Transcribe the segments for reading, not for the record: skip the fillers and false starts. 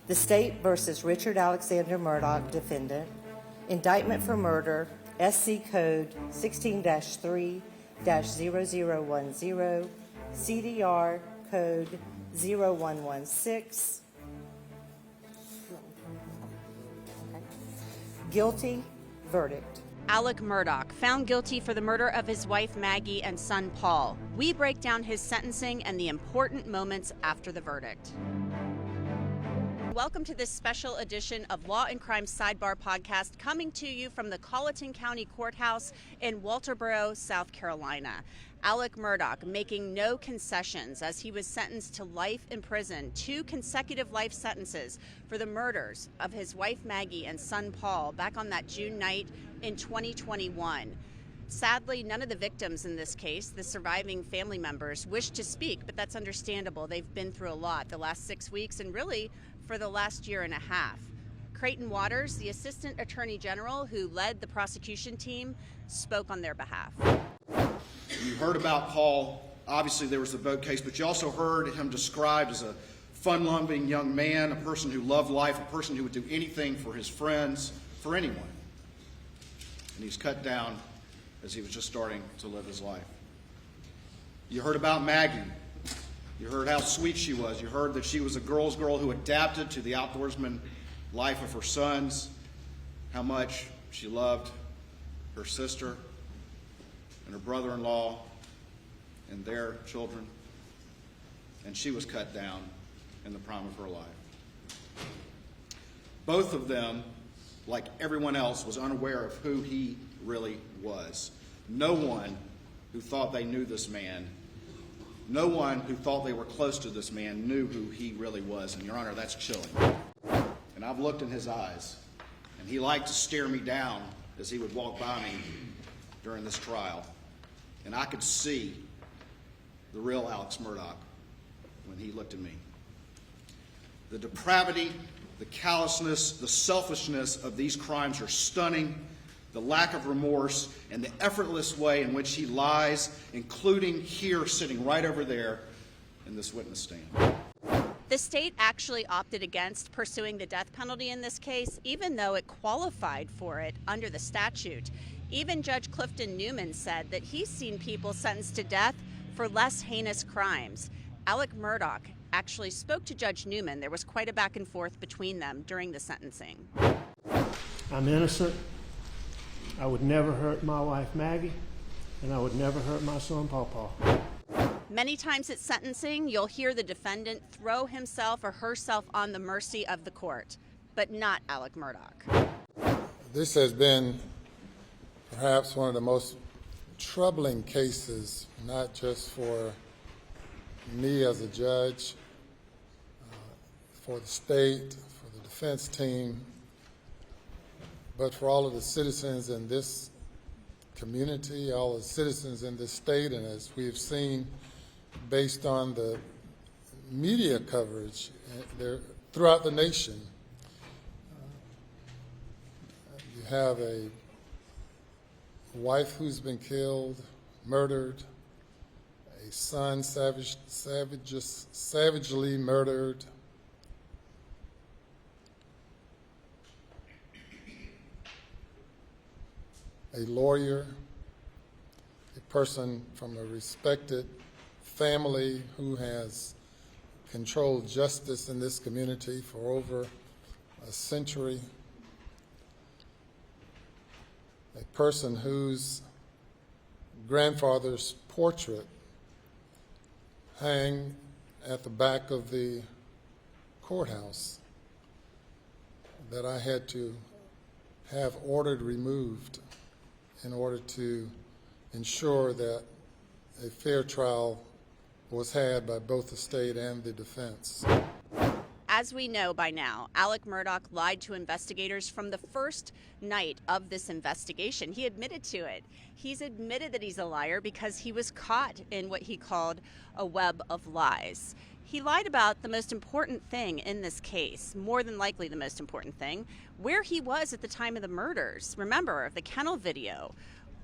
The State versus Richard Alexander Murdaugh, defendant. Indictment for murder, SC Code 16-3-0010, CDR Code 0116. Guilty, verdict. Alex Murdaugh, found guilty for the murder of his wife Maggie and son Paul. We break down his sentencing and the important moments after the verdict. Welcome to this special edition of Law and Crime Sidebar podcast, coming to you from the Colleton County Courthouse in Walterboro, South Carolina. Alex Murdaugh making no concessions as he was sentenced to life in prison, 2 consecutive life sentences for the murders of his wife Maggie and son Paul back on that June night in 2021. Sadly, none of the victims in this case, the surviving family members, wish to speak, but that's understandable. They've been through a lot the last 6 weeks and really for the last year and a half. Creighton Waters, the Assistant Attorney General who led the prosecution team, spoke on their behalf. You heard about Paul. Obviously, there was the vote case, but you also heard him described as a fun-loving young man, a person who loved life, a person who would do anything for his friends, for anyone. And he's cut down as he was just starting to live his life. You heard about Maggie. You heard how sweet she was. You heard that she was a girl's girl who adapted to the outdoorsman life of her sons, how much she loved her sister and her brother-in-law and their children. And she was cut down in the prime of her life. Both of them, like everyone else, was unaware of who he really was. No one who thought they knew this man, no one who thought they were close to this man knew who he really was. And, Your Honor, that's chilling. And I've looked in his eyes, and he liked to stare me down as he would walk by me during this trial. And I could see the real Alex Murdaugh when he looked at me. The depravity, the callousness, the selfishness of these crimes are stunning. The lack of remorse and the effortless way in which he lies, including here sitting right over there in this witness stand. The state actually opted against pursuing the death penalty in this case, even though it qualified for it under the statute. Even Judge Clifton Newman said that he's seen people sentenced to death for less heinous crimes. Alex Murdaugh actually spoke to Judge Newman. There was quite a back and forth between them during the sentencing. I'm innocent. I would never hurt my wife Maggie, and I would never hurt my son Paul. Many times at sentencing, you'll hear the defendant throw himself or herself on the mercy of the court, but not Alex Murdaugh. This has been perhaps one of the most troubling cases, not just for me as a judge, for the state, for the defense team, but for all of the citizens in this community, all the citizens in this state, and as we have seen based on the media coverage throughout the nation. You have a wife who's been killed, murdered, a son savagely murdered, a lawyer, a person from a respected family who has controlled justice in this community for over a century, a person whose grandfather's portrait hang at the back of the courthouse that I had to have ordered removed in order to ensure that a fair trial was had by both the state and the defense. As we know by now, Alex Murdaugh lied to investigators from the first night of this investigation. He admitted to it. He's admitted that he's a liar because he was caught in what he called a web of lies. He lied about the most important thing in this case, more than likely the most important thing, where he was at the time of the murders. Remember, the kennel video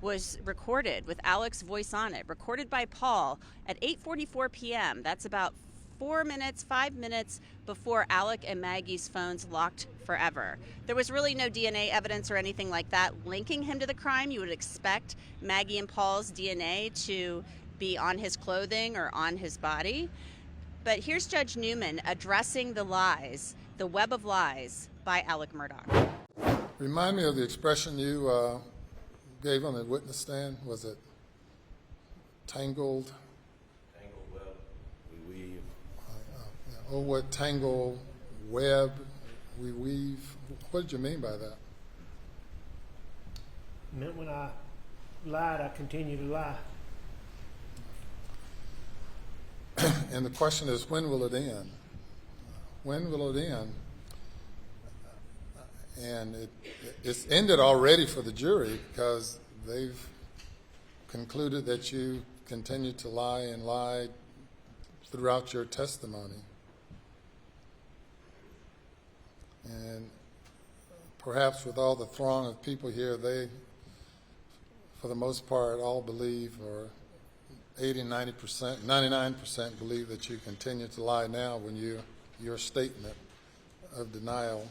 was recorded with Alex's voice on it, recorded by Paul at 8:44 p.m. That's about 4 minutes, 5 minutes before Alec and Maggie's phones locked forever. There was really no DNA evidence or anything like that linking him to the crime. You would expect Maggie and Paul's DNA to be on his clothing or on his body. But here's Judge Newman addressing the lies, the web of lies by Alex Murdaugh. Remind me of the expression you gave on the witness stand. Was it tangled? Tangled web, we weave. Oh, what tangled web we weave. What did you mean by that? It meant when I lied, I continue to lie. And the question is, when will it end? When will it end? And it's ended already for the jury because they've concluded that you continued to lie and lied throughout your testimony. And perhaps with all the throng of people here, they, for the most part, all believe, or 80, 90%, 99% believe that you continue to lie now when your statement of denial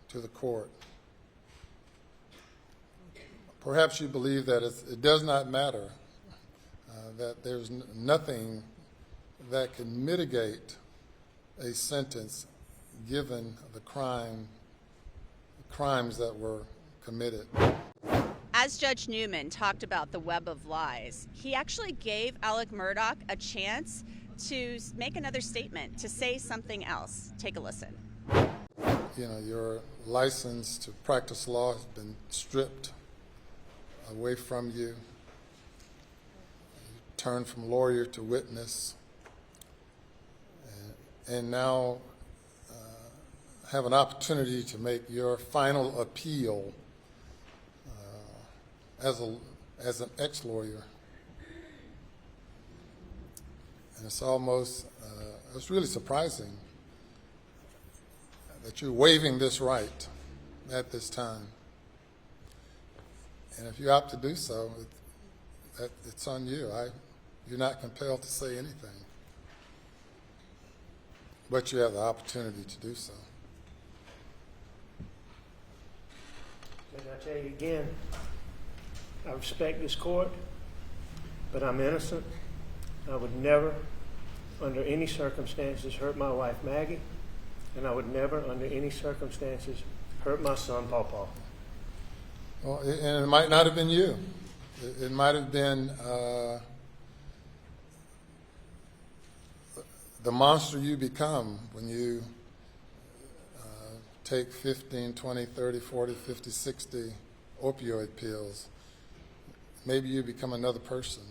to the court. Perhaps you believe that it does not matter, that there's nothing that can mitigate a sentence given the crimes that were committed. As Judge Newman talked about the web of lies, he actually gave Alex Murdaugh a chance to make another statement, to say something else. Take a listen. You know, your license to practice law has been stripped away from you. You turned from lawyer to witness, and now have an opportunity to make your final appeal as an ex-lawyer. And it's almost, it's really surprising that you're waiving this right at this time. And if you opt to do so, it's on you. You're not compelled to say anything. But you have the opportunity to do so. And I tell you again, I respect this court, but I'm innocent. I would never, under any circumstances, hurt my wife, Maggie, and I would never, under any circumstances, hurt my son, Paul. Well, and it might not have been you. It might have been the monster you become when you take 15, 20, 30, 40, 50, 60 opioid pills. Maybe you become another person.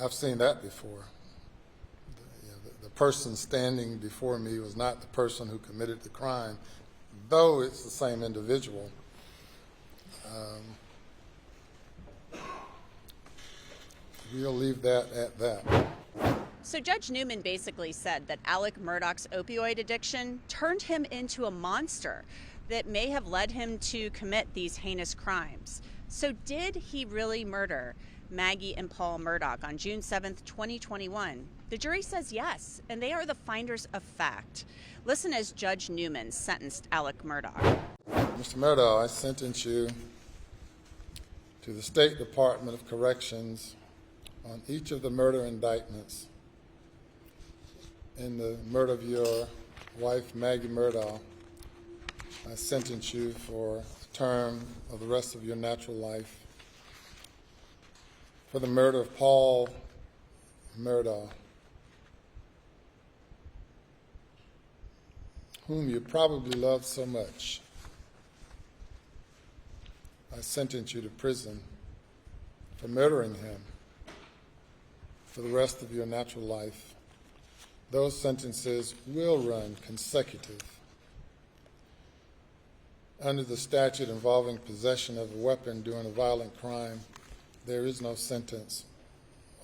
I've seen that before. The person standing before me was not the person who committed the crime, though it's the same individual. We'll leave that at that. So Judge Newman basically said that Alex Murdaugh's opioid addiction turned him into a monster that may have led him to commit these heinous crimes. So did he really murder Maggie and Paul Murdaugh on June 7th, 2021? The jury says yes, and they are the finders of fact. Listen as Judge Newman sentenced Alex Murdaugh. Mr. Murdaugh, I sentence you to the State Department of Corrections on each of the murder indictments in the murder of your wife, Maggie Murdaugh. I sentence you for a term of the rest of your natural life for the murder of Paul Murdaugh, whom you probably love so much. I sentence you to prison for murdering him for the rest of your natural life. Those sentences will run consecutive. Under the statute involving possession of a weapon during a violent crime, there is no sentence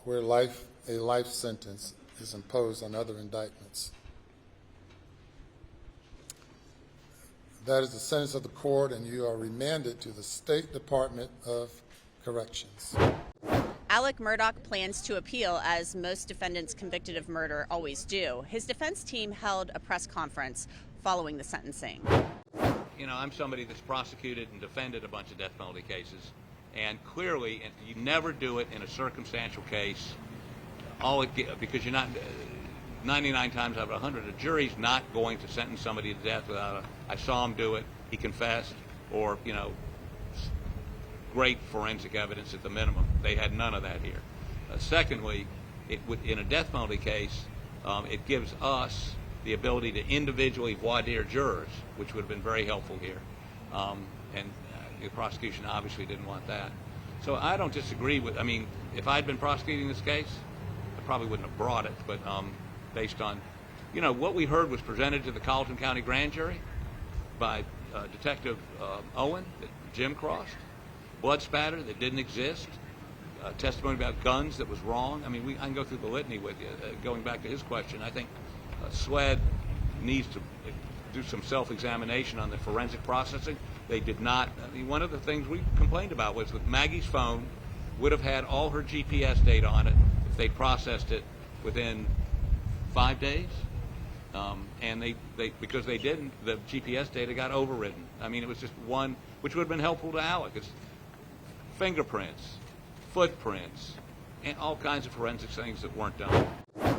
where a life sentence is imposed on other indictments. That is the sentence of the court, and you are remanded to the State Department of Corrections. Alex Murdaugh plans to appeal, as most defendants convicted of murder always do. His defense team held a press conference following the sentencing. You know, I'm somebody that's prosecuted and defended a bunch of death penalty cases, and clearly, and you never do it in a circumstantial case. Because you're not 99 times out of 100, a jury's not going to sentence somebody to death without I saw him do it, he confessed, or great forensic evidence at the minimum. They had none of that here. Secondly, in a death penalty case, it gives us the ability to individually voir dire jurors, which would have been very helpful here. And the prosecution obviously didn't want that. So I don't disagree with, if I'd been prosecuting this case, I probably wouldn't have brought it, but based on, what we heard was presented to the Colleton County Grand Jury by Detective Owen that Jim crossed, blood spatter that didn't exist, testimony about guns that was wrong. I can go through the litany with you. Going back to his question, I think SLED needs to do some self-examination on the forensic processing. They did not. One of the things we complained about was that Maggie's phone would have had all her GPS data on it if they processed it within 5 days. And because they didn't, the GPS data got overridden. It was just one, which would have been helpful to Alec. It's fingerprints, footprints, and all kinds of forensic things that weren't done.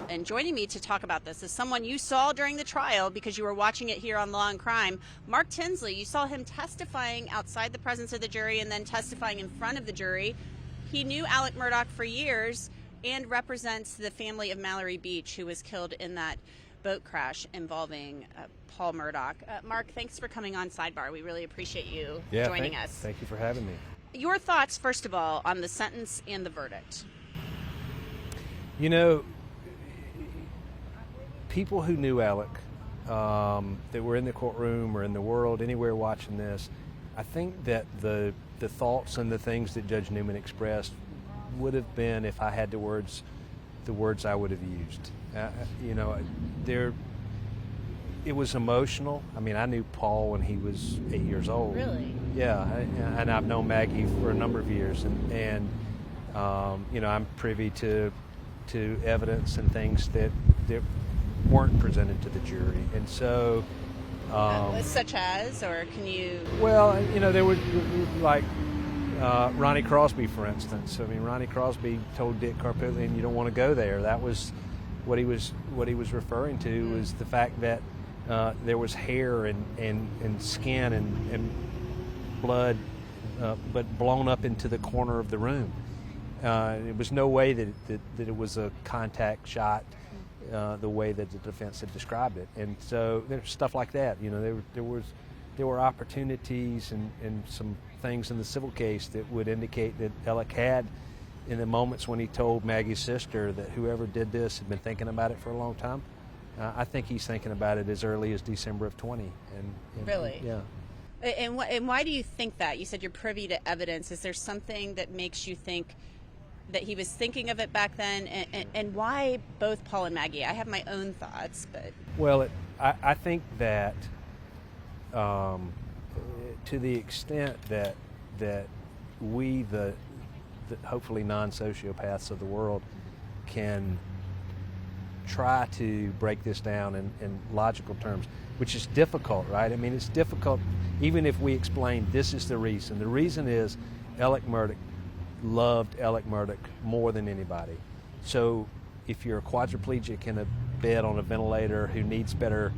And joining me to talk about this is someone you saw during the trial because you were watching it here on Law and Crime, Mark Tinsley. You saw him testifying outside the presence of the jury and then testifying in front of the jury. He knew Alex Murdaugh for years and represents the family of Mallory Beach, who was killed in that boat crash involving Paul Murdaugh. Mark, thanks for coming on Sidebar. We really appreciate you joining us. Thank you for having me. Your thoughts, first of all, on the sentence and the verdict. People who knew Alec, that were in the courtroom or in the world, anywhere watching this, I think that the thoughts and the things that Judge Newman expressed would have been, if I had the words I would have used. It was emotional. I knew Paul when he was 8 years old. Really? Yeah, and I've known Maggie for a number of years, and I'm privy to evidence and things that weren't presented to the jury, and so such as, or can you? Well, there were like Ronnie Crosby, for instance. Ronnie Crosby told Dick Carpillion, "You don't want to go there." That was what he was referring to, was the fact that there was hair and skin and blood, but blown up into the corner of the room. It was no way that it was a contact shot, the way that the defense had described it. And so there's stuff like that. There were opportunities and some things in the civil case that would indicate that Alec had, in the moments when he told Maggie's sister that whoever did this had been thinking about it for a long time. I think he's thinking about it as early as December of 20. And Really? Yeah. And why do you think that? You said you're privy to evidence. Is there something that makes you think that he was thinking of it back then? And why both Paul and Maggie? I have my own thoughts, but... Well, I think that to the extent that we, the hopefully non-sociopaths of the world, can try to break this down in logical terms, which is difficult, right? It's difficult even if we explain this is the reason. The reason is Alex Murdaugh loved Alex Murdaugh more than anybody. So if you're a quadriplegic in a bed on a ventilator who needs better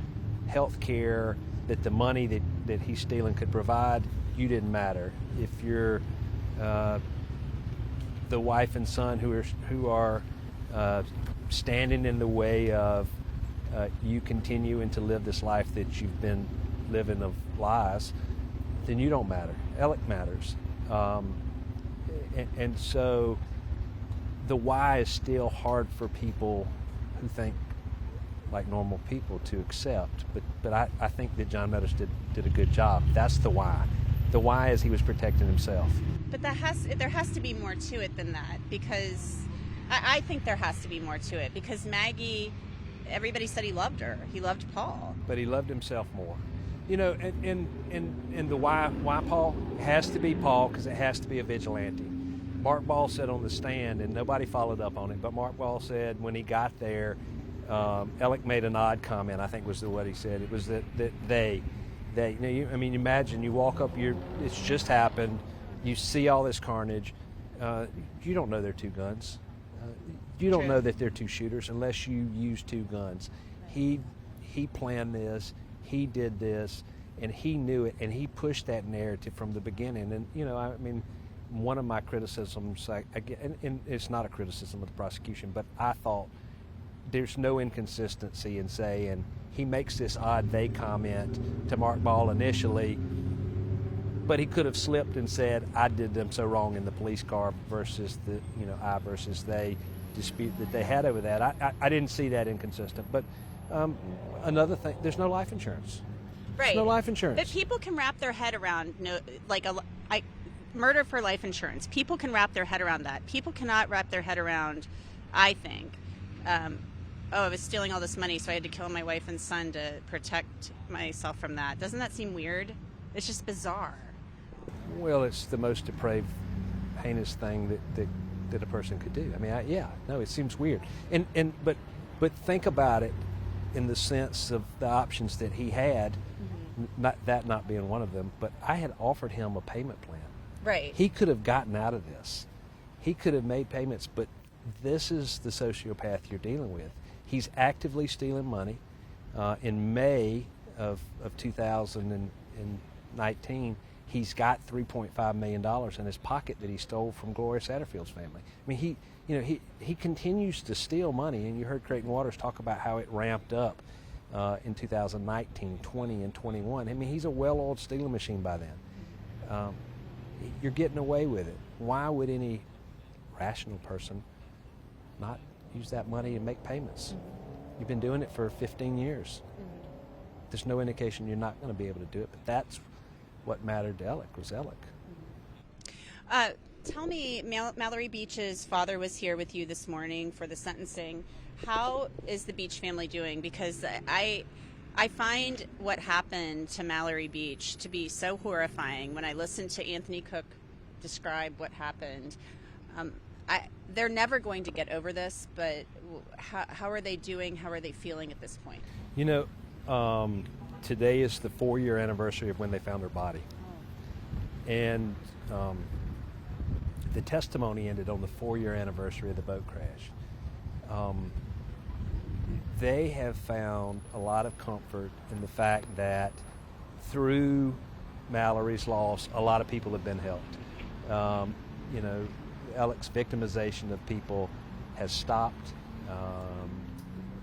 health care that the money that he's stealing could provide, you didn't matter. If you're the wife and son who are standing in the way of you continuing to live this life that you've been living of lies, then you don't matter. Alec matters. And so the why is still hard for people who think like normal people to accept. But I think that John Meadows did a good job. That's the why. The why is he was protecting himself. But there has to be more to it than that, because I think there has to be more to it, because Maggie, everybody said he loved her. He loved Paul. But he loved himself more. And the why Paul has to be Paul, because it has to be a vigilante. Mark Ball said on the stand, and nobody followed up on it, but Mark Ball said when he got there, Alec made an odd comment, I think was what he said. It was that they imagine you walk up, it's just happened, you see all this carnage, you don't know they're two guns. You don't know that they're two shooters unless you use two guns. He planned this, he did this, and he knew it, and he pushed that narrative from the beginning. And, one of my criticisms, and it's not a criticism of the prosecution, but I thought there's no inconsistency in saying he makes this odd they comment to Mark Ball initially, but he could have slipped and said, I did them so wrong in the police car versus I versus they dispute that they had over that. I didn't see that inconsistent. But another thing, there's no life insurance. Right. There's no life insurance. But people can wrap their head around, murder for life insurance. People can wrap their head around that. People cannot wrap their head around, I think, I was stealing all this money, so I had to kill my wife and son to protect myself from that. Doesn't that seem weird? It's just bizarre. Well, it's the most depraved, heinous thing that a person could do. It seems weird. But think about it in the sense of the options that he had, not being one of them, but I had offered him a payment plan. Right. He could have gotten out of this. He could have made payments, but this is the sociopath you're dealing with. He's actively stealing money. In May of 2019, he's got $3.5 million in his pocket that he stole from Gloria Satterfield's family. He continues to steal money, and you heard Creighton Waters talk about how it ramped up in 2019, 20, and 21. He's a well-oiled stealing machine by then. You're getting away with it. Why would any rational person not use that money and make payments? You've been doing it for 15 years. There's no indication you're not going to be able to do it, but that's what mattered to Alec, was Alec. Tell me, Mallory Beach's father was here with you this morning for the sentencing. How is the Beach family doing? Because I find what happened to Mallory Beach to be so horrifying. When I listened to Anthony Cook describe what happened, they're never going to get over this, but how are they doing? How are they feeling at this point? Today is the 4-year anniversary of when they found her body. And the testimony ended on the 4-year anniversary of the boat crash. They have found a lot of comfort in the fact that through Mallory's loss, a lot of people have been helped. Alec's victimization of people has stopped.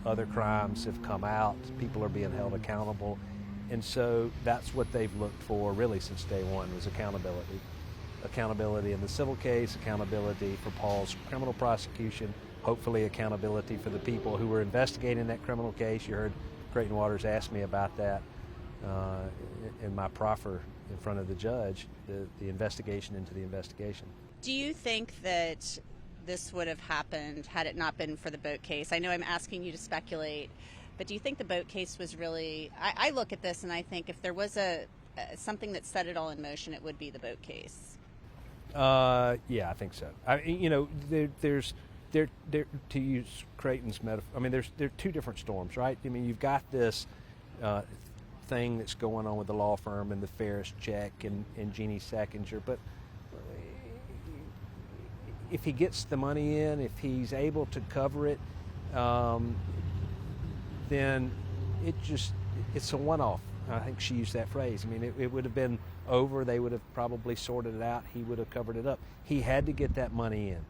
Other crimes have come out. People are being held accountable. And so that's what they've looked for really since day one, was accountability. Accountability in the civil case, accountability for Paul's criminal prosecution, hopefully accountability for the people who were investigating that criminal case. You heard Creighton Waters ask me about that in my proffer in front of the judge, the investigation into the investigation. Do you think that this would have happened had it not been for the boat case? I know I'm asking you to speculate, but do you think the boat case was really... I look at this and I think if there was something that set it all in motion, it would be the boat case. Yeah, I think so. There's to use Creighton's metaphor, there are two different storms, right? You've got this thing that's going on with the law firm and the Ferris check and Jeannie Sackinger, but if he gets the money in, if he's able to cover it, then it's a one-off. I think she used that phrase. It would have been over. They would have probably sorted it out. He would have covered it up. He had to get that money in.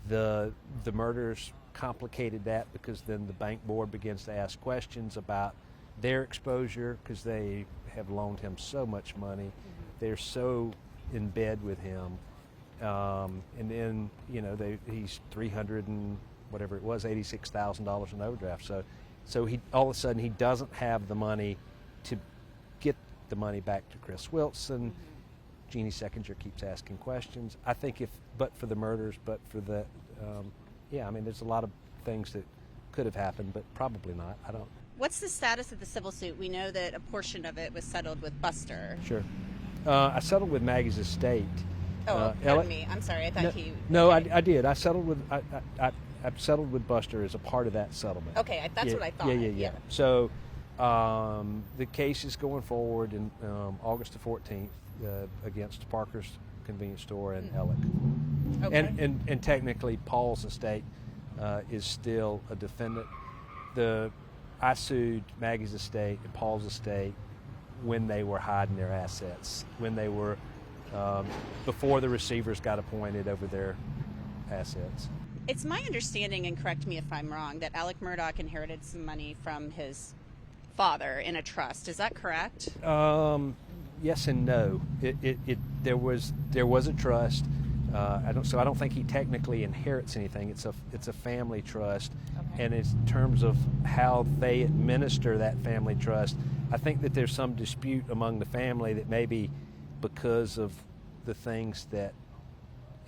The murders complicated that because then the bank board begins to ask questions about their exposure because they have loaned him so much money. They're so in bed with him. And then, he's $300 and whatever it was, $86,000 in overdraft. So he all of a sudden he doesn't have the money to get the money back to Chris Wilson. Jeannie Sackinger keeps asking questions. I think but for the murders, but for the, there's a lot of things that could have happened, but probably not. I don't. What's the status of the civil suit? We know that a portion of it was settled with Buster. Sure. I settled with Maggie's estate. Pardon me. I'm sorry. I thought No, I did. I settled with I settled with Buster as a part of that settlement. Okay, that's what I thought. Yeah. So the case is going forward in August the 14th against Parker's Convenience Store and Alec. Okay. And technically, Paul's estate is still a defendant. I sued Maggie's estate and Paul's estate when they were hiding their assets, when they were before the receivers got appointed over their assets. It's my understanding, and correct me if I'm wrong, that Alex Murdaugh inherited some money from his father in a trust. Is that correct? Yes and no. There was a trust. I don't think he technically inherits anything. It's a family trust, Okay. and in terms of how they administer that family trust, I think that there's some dispute among the family that maybe because of the things that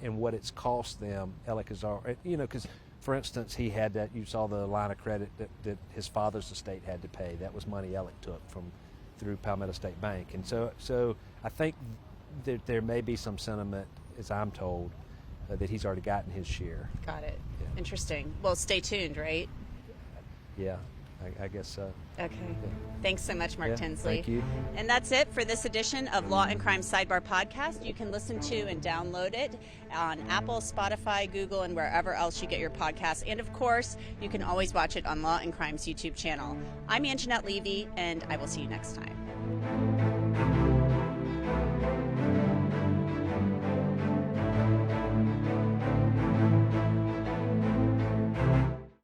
and what it's cost them, Alec is because for instance he had that, you saw the line of credit that his father's estate had to pay. That was money Alec took through Palmetto State Bank, and so I think there may be some sentiment, as I'm told, that he's already gotten his share. Got it. Yeah. Interesting. Well, stay tuned, right? Yeah, I guess so. Okay. Thanks so much, Mark Yeah, Tinsley. thank you. And that's it for this edition of Law and Crime Sidebar Podcast. You can listen to and download it on Apple, Spotify, Google, and wherever else you get your podcasts. And of course, you can always watch it on Law and Crime's YouTube channel. I'm Angenette Levy, and I will see you next time.